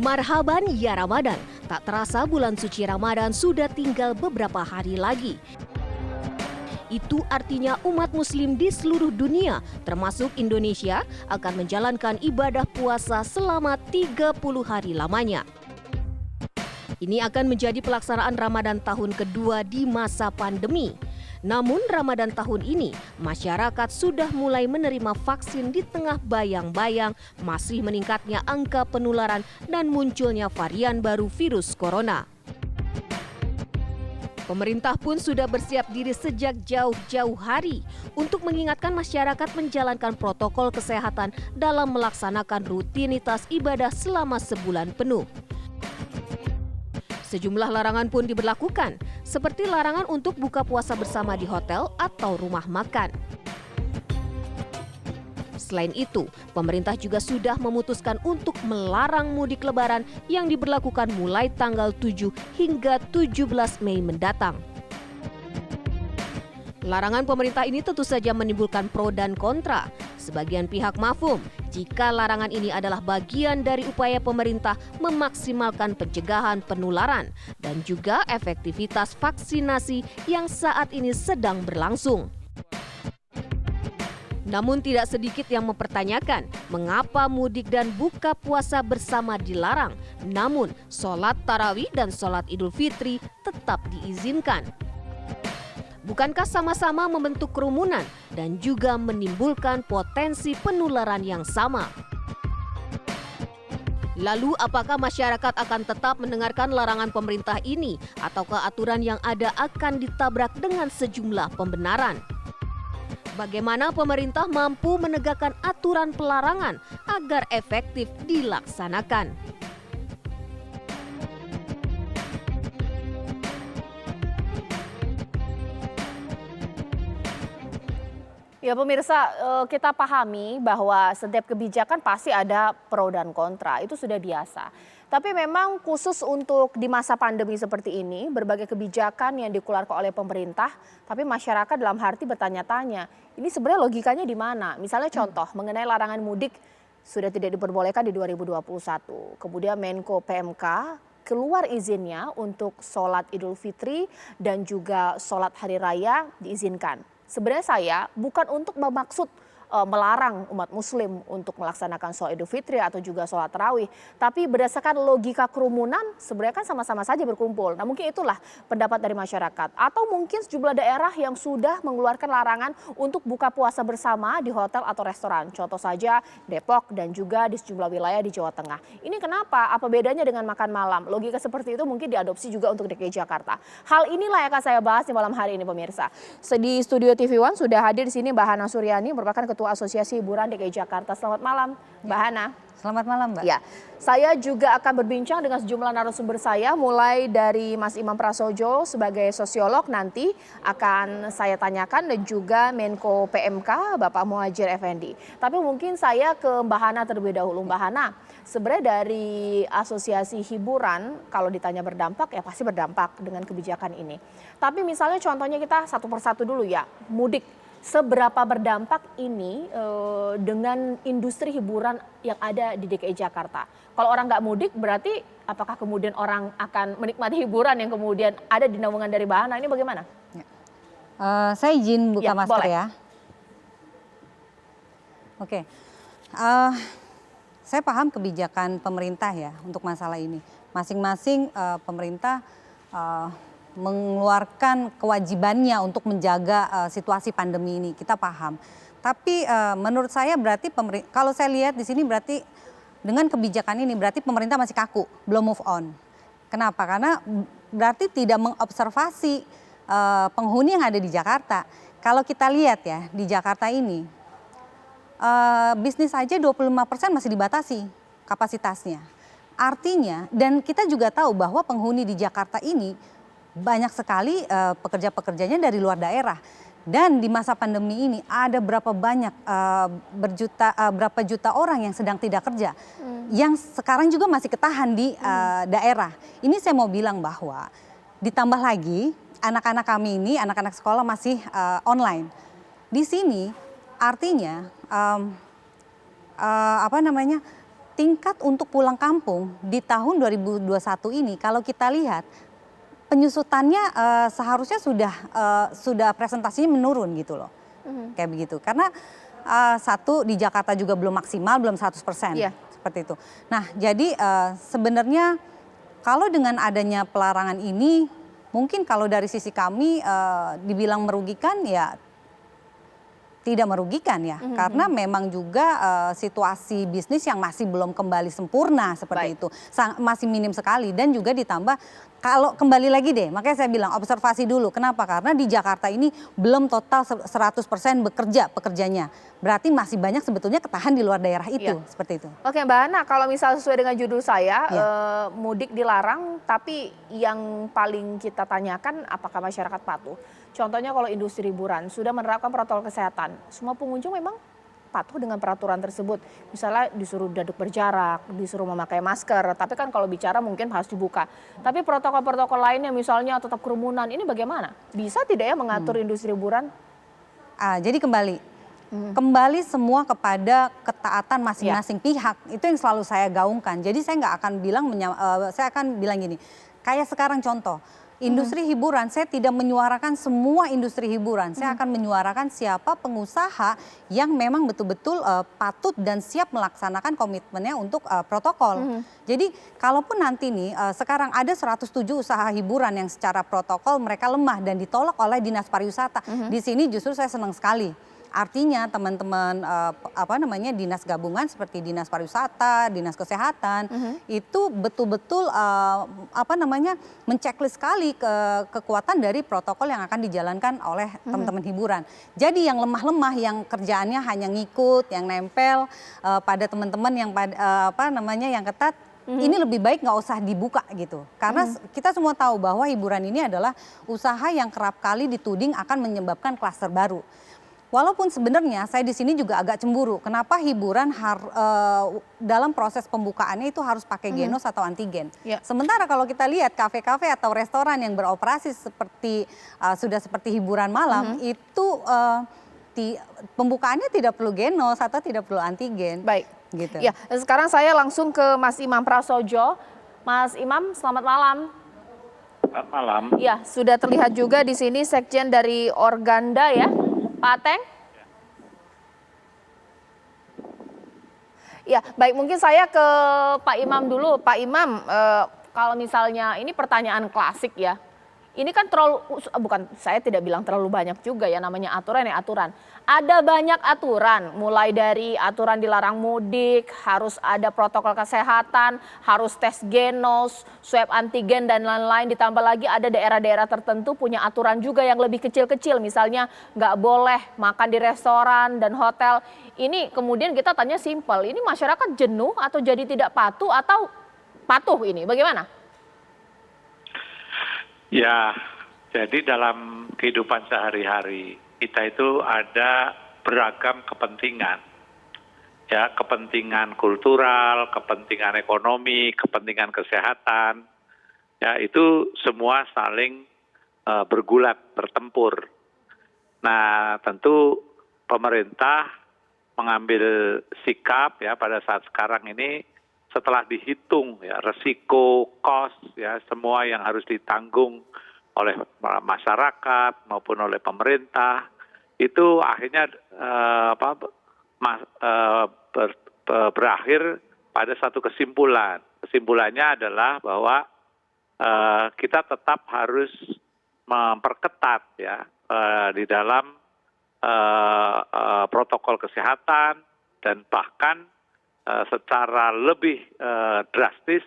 Marhaban ya Ramadan, tak terasa bulan suci Ramadan sudah tinggal beberapa hari lagi. Itu artinya umat muslim di seluruh dunia, termasuk Indonesia, akan menjalankan ibadah puasa selama 30 hari lamanya. Ini akan menjadi pelaksanaan Ramadan tahun kedua di masa pandemi. Namun Ramadan tahun ini, masyarakat sudah mulai menerima vaksin di tengah bayang-bayang masih meningkatnya angka penularan dan munculnya varian baru virus corona. Pemerintah pun sudah bersiap diri sejak jauh-jauh hari untuk mengingatkan masyarakat menjalankan protokol kesehatan dalam melaksanakan rutinitas ibadah selama sebulan penuh. Sejumlah larangan pun diberlakukan, seperti larangan untuk buka puasa bersama di hotel atau rumah makan. Selain itu, pemerintah juga sudah memutuskan untuk melarang mudik lebaran yang diberlakukan mulai tanggal 7 hingga 17 Mei mendatang. Larangan pemerintah ini tentu saja menimbulkan pro dan kontra. Sebagian pihak mafhum jika larangan ini adalah bagian dari upaya pemerintah memaksimalkan pencegahan penularan dan juga efektivitas vaksinasi yang saat ini sedang berlangsung. Namun tidak sedikit yang mempertanyakan mengapa mudik dan buka puasa bersama dilarang, namun sholat tarawih dan sholat Idul Fitri tetap diizinkan. Bukankah sama-sama membentuk kerumunan dan juga menimbulkan potensi penularan yang sama? Lalu apakah masyarakat akan tetap mendengarkan larangan pemerintah ini ataukah aturan yang ada akan ditabrak dengan sejumlah pembenaran? Bagaimana pemerintah mampu menegakkan aturan pelarangan agar efektif dilaksanakan? Ya pemirsa, kita pahami bahwa setiap kebijakan pasti ada pro dan kontra, itu sudah biasa. Tapi memang khusus untuk di masa pandemi seperti ini, berbagai kebijakan yang dikeluarkan oleh pemerintah, tapi masyarakat dalam hati bertanya-tanya, ini sebenarnya logikanya di mana? Misalnya contoh mengenai larangan mudik sudah tidak diperbolehkan di 2021. Kemudian Menko PMK keluar izinnya untuk sholat Idul Fitri dan juga sholat Hari Raya diizinkan. Sebenarnya saya bukan untuk bermaksud melarang umat muslim untuk melaksanakan sholat Idul Fitri atau juga sholat tarawih. Tapi berdasarkan logika kerumunan sebenarnya kan sama-sama saja berkumpul. Nah mungkin itulah pendapat dari masyarakat. Atau mungkin sejumlah daerah yang sudah mengeluarkan larangan untuk buka puasa bersama di hotel atau restoran. Contoh saja Depok dan juga di sejumlah wilayah di Jawa Tengah. Ini kenapa? Apa bedanya dengan makan malam? Logika seperti itu mungkin diadopsi juga untuk DKI Jakarta. Hal inilah yang akan saya bahas di malam hari ini pemirsa. Di studio TV One sudah hadir di sini Mbak Hana Suryani, merupakan Ketua Asosiasi Hiburan DKI Jakarta. Selamat malam Mbak Hana. Selamat malam Mbak. Ya, saya juga akan berbincang dengan sejumlah narasumber saya, mulai dari Mas Imam Prasojo sebagai sosiolog nanti akan saya tanyakan, dan juga Menko PMK Bapak Muhadjir Effendi. Tapi mungkin saya ke Mbak Hana terlebih dahulu. Mbak Hana, sebenarnya dari asosiasi hiburan kalau ditanya berdampak ya pasti berdampak dengan kebijakan ini. Tapi misalnya contohnya kita satu persatu dulu ya, mudik. Seberapa berdampak ini dengan industri hiburan yang ada di DKI Jakarta? Kalau orang nggak mudik berarti apakah kemudian orang akan menikmati hiburan yang kemudian ada di naungan dari Bahana, ini bagaimana? Saya izin buka masker boleh. ya. Oke. Saya paham kebijakan pemerintah ya untuk masalah ini. Masing-masing pemerintah mengeluarkan kewajibannya untuk menjaga situasi pandemi ini, kita paham. Tapi menurut saya berarti kalau saya lihat di sini berarti dengan kebijakan ini berarti pemerintah masih kaku, belum move on. Kenapa? Karena berarti tidak mengobservasi penghuni yang ada di Jakarta. Kalau kita lihat ya di Jakarta ini bisnis aja 25% masih dibatasi kapasitasnya. Artinya, dan kita juga tahu bahwa penghuni di Jakarta ini banyak sekali pekerja-pekerjanya dari luar daerah. Dan di masa pandemi ini ada berapa banyak berapa juta orang yang sedang tidak kerja, yang sekarang juga masih ketahan di daerah. Ini saya mau bilang bahwa ditambah lagi anak-anak kami ini, anak-anak sekolah masih online. Di sini artinya tingkat untuk pulang kampung di tahun 2021 ini kalau kita lihat penyusutannya seharusnya sudah presentasinya menurun gitu loh. Kayak begitu. Karena satu di Jakarta juga belum maksimal, belum 100%. Iya. Seperti itu. Nah, jadi sebenarnya kalau dengan adanya pelarangan ini mungkin kalau dari sisi kami dibilang merugikan ya tidak merugikan ya, karena memang juga situasi bisnis yang masih belum kembali sempurna seperti itu, masih minim sekali dan juga ditambah kalau kembali lagi deh, makanya saya bilang observasi dulu. Kenapa? Karena di Jakarta ini belum total 100% bekerja pekerjanya, berarti masih banyak sebetulnya ketahan di luar daerah itu, seperti itu. Oke Mbak Hana, kalau misal sesuai dengan judul saya, mudik dilarang, tapi yang paling kita tanyakan apakah masyarakat patuh? Contohnya kalau industri hiburan sudah menerapkan protokol kesehatan, semua pengunjung memang patuh dengan peraturan tersebut. Misalnya disuruh duduk berjarak, disuruh memakai masker, tapi kan kalau bicara mungkin harus dibuka. Tapi protokol-protokol lainnya misalnya tetap kerumunan, ini bagaimana? Bisa tidak ya mengatur industri hiburan? Jadi kembali semua kepada ketaatan masing-masing pihak, itu yang selalu saya gaungkan. Jadi saya nggak akan bilang, saya akan bilang gini, kayak sekarang contoh, industri hiburan, saya tidak menyuarakan semua industri hiburan. Saya akan menyuarakan siapa pengusaha yang memang betul-betul patut dan siap melaksanakan komitmennya untuk protokol. Jadi kalaupun nanti nih sekarang ada 107 usaha hiburan yang secara protokol mereka lemah dan ditolak oleh Dinas Pariwisata. Di sini justru saya senang sekali. Artinya teman-teman dinas gabungan seperti Dinas Pariwisata, Dinas Kesehatan itu betul-betul menceklis sekali kekuatan dari protokol yang akan dijalankan oleh teman-teman hiburan. Jadi yang lemah-lemah yang kerjaannya hanya ngikut, yang nempel pada teman-teman yang yang ketat, ini lebih baik nggak usah dibuka gitu. Karena kita semua tahu bahwa hiburan ini adalah usaha yang kerap kali dituding akan menyebabkan klaster baru. Walaupun sebenarnya saya di sini juga agak cemburu. Kenapa hiburan dalam proses pembukaannya itu harus pakai genos atau antigen. Sementara kalau kita lihat kafe-kafe atau restoran yang beroperasi sudah seperti hiburan malam itu pembukaannya tidak perlu genos atau tidak perlu antigen. Baik. Gitu. Ya, sekarang saya langsung ke Mas Imam Prasojo. Mas Imam, selamat malam. Selamat malam. Ya, sudah terlihat juga di sini sekjen dari Organda ya. Pak Ateng? Ya, baik, mungkin saya ke Pak Imam dulu. Pak Imam, kalau misalnya ini pertanyaan klasik ya. Ini kan saya tidak bilang terlalu banyak juga ya, namanya aturan ya aturan. Ada banyak aturan, mulai dari aturan dilarang mudik, harus ada protokol kesehatan, harus tes genos, swab antigen dan lain-lain. Ditambah lagi ada daerah-daerah tertentu punya aturan juga yang lebih kecil-kecil, misalnya nggak boleh makan di restoran dan hotel. Ini kemudian kita tanya simpel, ini masyarakat jenuh atau jadi tidak patuh atau patuh ini, bagaimana? Ya, jadi dalam kehidupan sehari-hari kita itu ada beragam kepentingan. Ya, kepentingan kultural, kepentingan ekonomi, kepentingan kesehatan. Ya, itu semua saling bergulat, bertempur. Nah, tentu pemerintah mengambil sikap ya pada saat sekarang ini setelah dihitung ya resiko, cost ya semua yang harus ditanggung oleh masyarakat maupun oleh pemerintah itu akhirnya berakhir pada satu kesimpulan. Kesimpulannya adalah bahwa kita tetap harus memperketat ya di dalam protokol kesehatan dan bahkan secara lebih drastis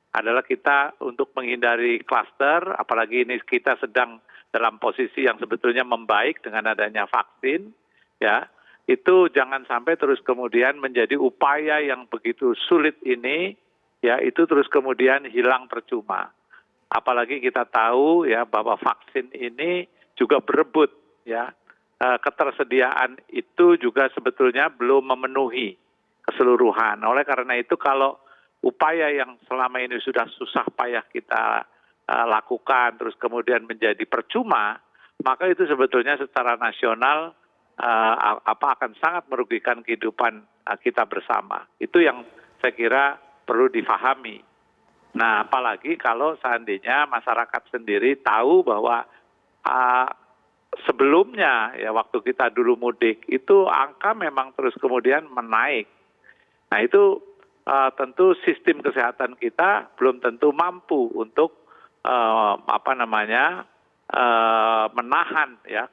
adalah kita untuk menghindari klaster, apalagi ini kita sedang dalam posisi yang sebetulnya membaik dengan adanya vaksin, ya itu jangan sampai terus kemudian menjadi upaya yang begitu sulit ini, ya itu terus kemudian hilang percuma. Apalagi kita tahu ya bahwa vaksin ini juga berebut, ya ketersediaan itu juga sebetulnya belum memenuhi keseluruhan. Oleh karena itu kalau upaya yang selama ini sudah susah payah kita lakukan terus kemudian menjadi percuma, maka itu sebetulnya secara nasional akan sangat merugikan kehidupan kita bersama. Itu yang saya kira perlu difahami. Nah, apalagi kalau seandainya masyarakat sendiri tahu bahwa sebelumnya ya waktu kita dulu mudik itu angka memang terus kemudian menaik. Nah, itu tentu sistem kesehatan kita belum tentu mampu untuk menahan ya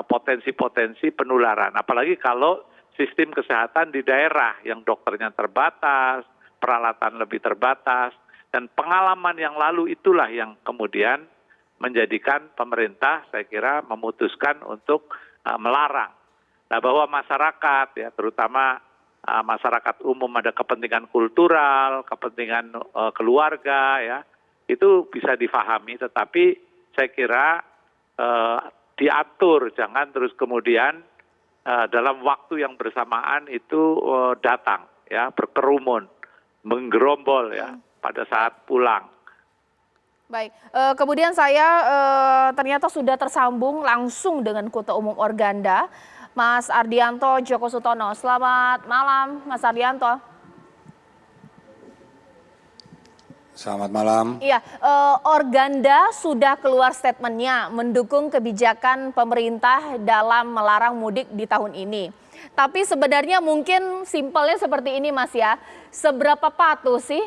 potensi-potensi penularan. Apalagi kalau sistem kesehatan di daerah yang dokternya terbatas, peralatan lebih terbatas, dan pengalaman yang lalu itulah yang kemudian menjadikan pemerintah saya kira memutuskan untuk melarang. Nah, bahwa masyarakat ya terutama masyarakat umum ada kepentingan kultural, kepentingan keluarga ya, itu bisa difahami, tetapi saya kira diatur, jangan terus kemudian dalam waktu yang bersamaan itu datang ya, berkerumun, menggerombol ya pada saat pulang. Baik, kemudian saya ternyata sudah tersambung langsung dengan Ketua Umum Organda, Mas Ardianto Djoko Sutono. Selamat malam, Mas Ardianto. Selamat malam. Iya, Organda sudah keluar statementnya mendukung kebijakan pemerintah dalam melarang mudik di tahun ini. Tapi sebenarnya mungkin simpelnya seperti ini, Mas ya. Seberapa patuh sih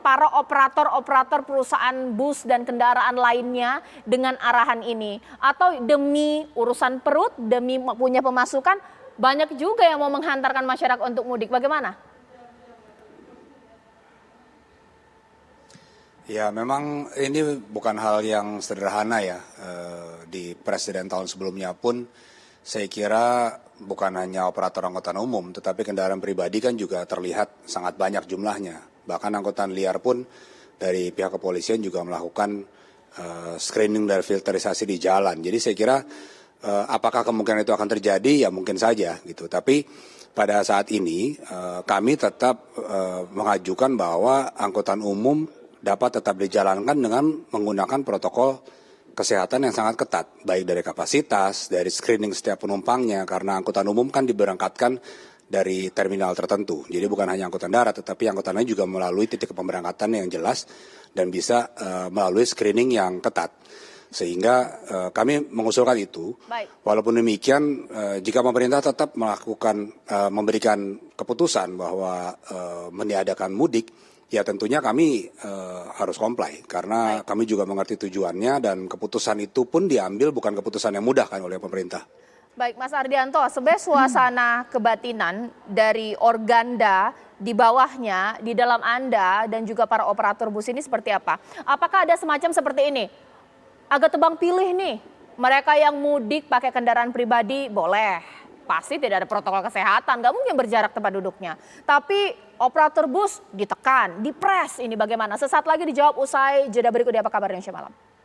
para operator perusahaan bus dan kendaraan lainnya dengan arahan ini? Atau demi urusan perut, demi punya pemasukan, banyak juga yang mau menghantarkan masyarakat untuk mudik. Bagaimana? Ya, memang ini bukan hal yang sederhana ya. Di presiden tahun sebelumnya pun saya kira bukan hanya operator angkutan umum, tetapi kendaraan pribadi kan juga terlihat sangat banyak jumlahnya. Bahkan angkutan liar pun dari pihak kepolisian juga melakukan screening dan filterisasi di jalan. Jadi saya kira apakah kemungkinan itu akan terjadi? Ya mungkin saja gitu. Tapi pada saat ini kami tetap mengajukan bahwa angkutan umum dapat tetap dijalankan dengan menggunakan protokol kesehatan yang sangat ketat, baik dari kapasitas, dari screening setiap penumpangnya, karena angkutan umum kan diberangkatkan dari terminal tertentu. Jadi bukan hanya angkutan darat, tetapi angkutan lain juga melalui titik pemberangkatan yang jelas dan bisa melalui screening yang ketat. Sehingga kami mengusulkan itu. Baik. Walaupun demikian, jika pemerintah tetap memberikan keputusan bahwa meniadakan mudik, ya tentunya kami harus comply karena kami juga mengerti tujuannya dan keputusan itu pun diambil bukan keputusan yang mudah kan oleh pemerintah. Baik, Mas Ardianto, sebenarnya suasana kebatinan dari Organda di bawahnya, di dalam Anda dan juga para operator bus ini seperti apa? Apakah ada semacam seperti ini? Agak tebang pilih nih, mereka yang mudik pakai kendaraan pribadi boleh. Pasti tidak ada protokol kesehatan, nggak mungkin berjarak tempat duduknya. Tapi operator bus ditekan, dipres, ini bagaimana? Sesaat lagi dijawab usai jeda berikut di Apa Kabar Indonesia Malam.